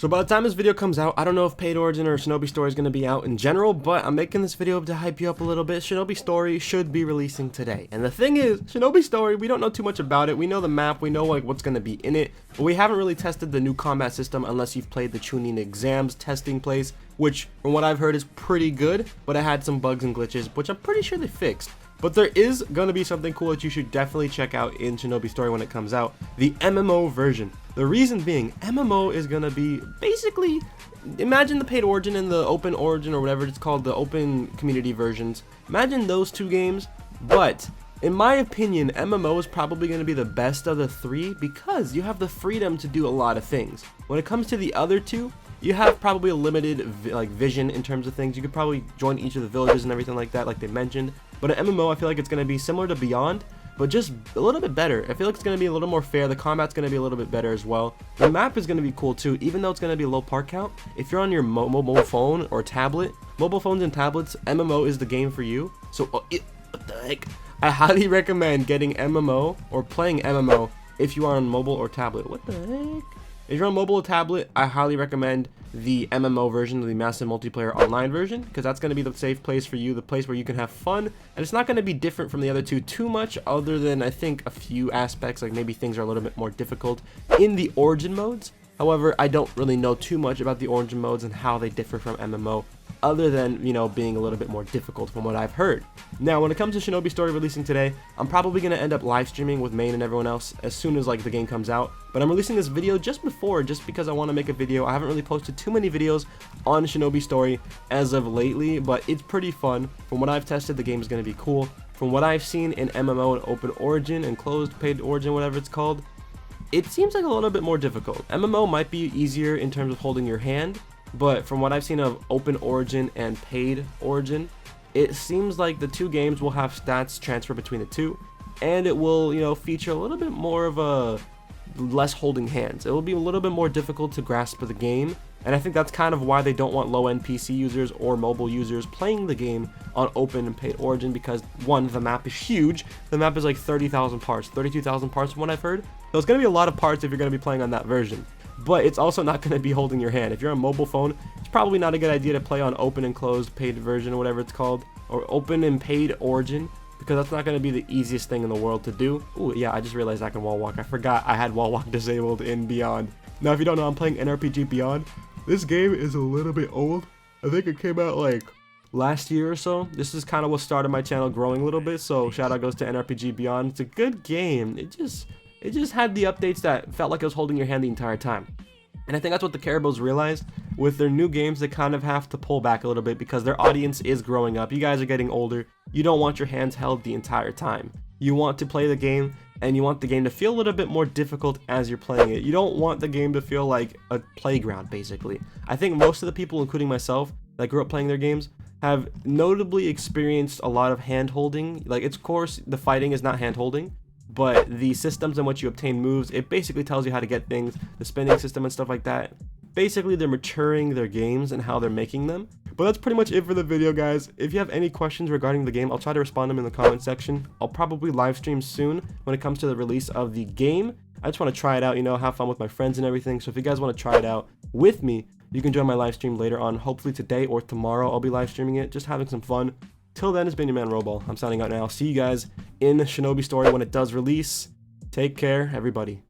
So by the time this video comes out, I don't know if Paid Origin or Shinobi Story is going to be out in general, but I'm making this video to hype you up a little bit. Shinobi Story should be releasing today. And the thing is, Shinobi Story, we don't know too much about it. We know the map, we know like what's going to be in it, but we haven't really tested the new combat system unless you've played the Chunin exams testing place, which from what I've heard is pretty good, but it had some bugs and glitches, which I'm pretty sure they fixed. But there is going to be something cool that you should definitely check out in Shinobi Story when it comes out, the MMO version. The reason being, MMO is going to be basically, imagine the Paid Origin and the Open Origin or whatever it's called, the open community versions. Imagine those two games, but in my opinion, MMO is probably going to be the best of the three because you have the freedom to do a lot of things. When it comes to the other two, you have probably a limited vision in terms of things. You could probably join each of the villages and everything like that, like they mentioned. But an MMO, I feel like it's going to be similar to Beyond, but just a little bit better. I feel like it's going to be a little more fair. The combat's going to be a little bit better as well. The map is going to be cool too, even though it's going to be a low part count. If you're on your mobile phone or tablet, mobile phones and tablets, MMO is the game for you. So, what the heck? I highly recommend getting MMO or playing MMO if you are on mobile or tablet. What the heck? If you're on mobile or tablet, I highly recommend the MMO version, the massive multiplayer online version, because that's going to be the safe place for you, the place where you can have fun, and it's not going to be different from the other two too much, other than I think a few aspects, like maybe things are a little bit more difficult in the Origin modes. However, I don't really know too much about the Origin modes and how they differ from MMO, other than, you know, being a little bit more difficult from what I've heard. Now, when it comes to Shinobi Story releasing today, I'm probably going to end up live streaming with Main and everyone else as soon as like the game comes out, but I'm releasing this video just because I want to make a video. I haven't really posted too many videos on Shinobi Story as of lately, but it's pretty fun. From what I've tested, the game is going to be cool. From what I've seen in MMO and Open Origin and Closed Paid Origin, whatever it's called, it seems like a little bit more difficult. MMO might be easier in terms of holding your hand, but from what I've seen of Open Origin and Paid Origin, it seems like the two games will have stats transfer between the two, and it will, you know, feature a little bit more of a less holding hands. It will be a little bit more difficult to grasp the game, and I think that's kind of why they don't want low-end PC users or mobile users playing the game on Open and Paid Origin, because one, the map is huge. The map is like 30,000 parts, 32,000 parts from what I've heard. So it's going to be a lot of parts if you're going to be playing on that version. But it's also not going to be holding your hand. If you're on a mobile phone, it's probably not a good idea to play on Open and Closed Paid version or whatever it's called, or Open and Paid Origin, because that's not going to be the easiest thing in the world to do. Ooh, yeah, I just realized I can wall walk. I forgot I had wall walk disabled in Beyond. Now, if you don't know, I'm playing NRPG Beyond. This game is a little bit old. I think it came out like last year or so. This is kind of what started my channel growing a little bit, so shout out goes to NRPG Beyond. It's a good game. It just had the updates that felt like it was holding your hand the entire time. And I think that's what the Caribous realized. With their new games, they kind of have to pull back a little bit because their audience is growing up. You guys are getting older. You don't want your hands held the entire time. You want to play the game, and you want the game to feel a little bit more difficult as you're playing it. You don't want the game to feel like a playground, basically. I think most of the people, including myself, that grew up playing their games, have notably experienced a lot of hand-holding. Like, of course, the fighting is not hand-holding, but the systems in which you obtain moves, it basically tells you how to get things, the spinning system and stuff like that. Basically, they're maturing their games and how they're making them. But that's pretty much it for the video, guys. If you have any questions regarding the game, I'll try to respond to them in the comment section. I'll probably live stream soon when it comes to the release of the game. I just want to try it out, you know, have fun with my friends and everything. So if you guys want to try it out with me, you can join my live stream later on, hopefully today or tomorrow. I'll be live streaming it, just having some fun. Till then, it's been your man Roball. I'm signing out now. See you guys in Shinobi Story when it does release. Take care, everybody.